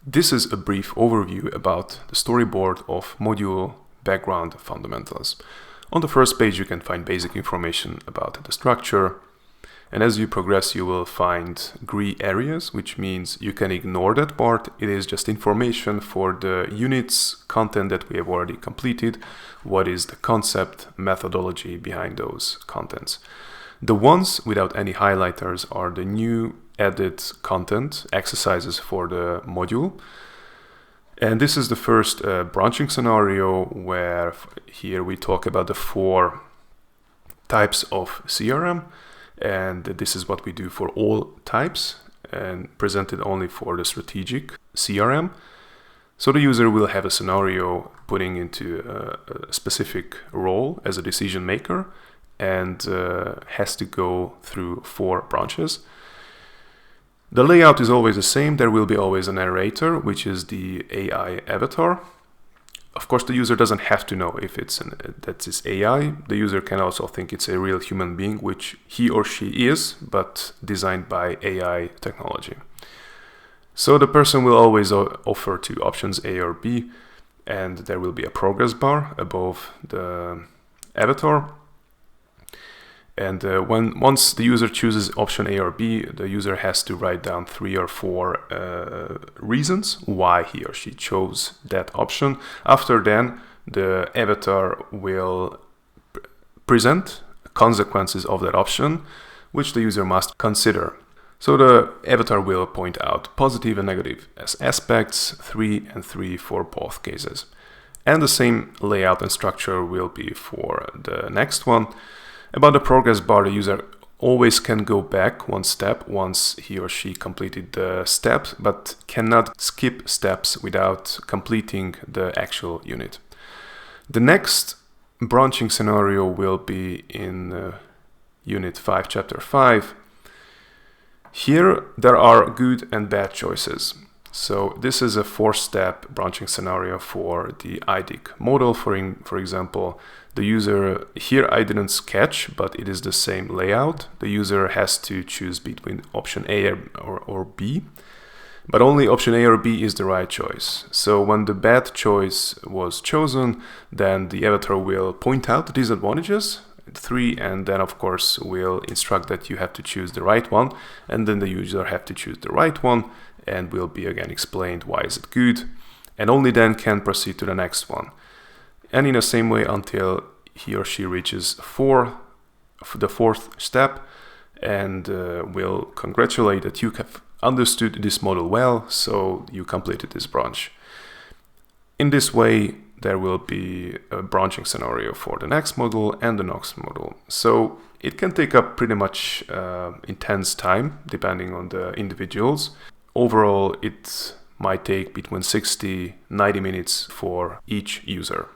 This is a brief overview about the storyboard of module background fundamentals. On the first page you can find basic information about the structure, and as you progress you will find gray areas, which means you can ignore that part. It is just information for the units content that we have already completed. What is the concept, methodology behind those contents. The ones without any highlighters are the new added content exercises for the module. And this is the first branching scenario where here we talk about the 4 types of CRM, and this is what we do for all types and presented only for the strategic CRM. So the user will have a scenario putting into a specific role as a decision maker and has to go through 4 branches. The layout is always the same. There will be always a narrator, which is the AI avatar. Of course, the user doesn't have to know if that's AI. The user can also think it's a real human being, which he or she is, but designed by AI technology. So the person will always offer 2 options, A or B, and there will be a progress bar above the avatar. And once the user chooses option A or B, the user has to write down 3 or 4 reasons why he or she chose that option. After then, the avatar will present consequences of that option, which the user must consider. So the avatar will point out positive and negative aspects, 3 and 3 for both cases. And the same layout and structure will be for the next one. About the progress bar, the user always can go back 1 step once he or she completed the steps, but cannot skip steps without completing the actual unit. The next branching scenario will be in Unit 5, Chapter 5. Here there are good and bad choices. So this is a 4-step branching scenario for the IDIC model. For example, the user, here I didn't sketch, but it is the same layout. The user has to choose between option A or B, but only option A or B is the right choice. So when the bad choice was chosen, then the avatar will point out the disadvantages, 3, and then of course will instruct that you have to choose the right one, and then the user have to choose the right one, and will be again explained why is it good, and only then can proceed to the next one. And in the same way until he or she reaches the 4th step, and will congratulate that you have understood this model well, so you completed this branch. In this way, there will be a branching scenario for the next model and the next model. So it can take up pretty much intense time depending on the individuals. Overall, it might take between 60-90 minutes for each user.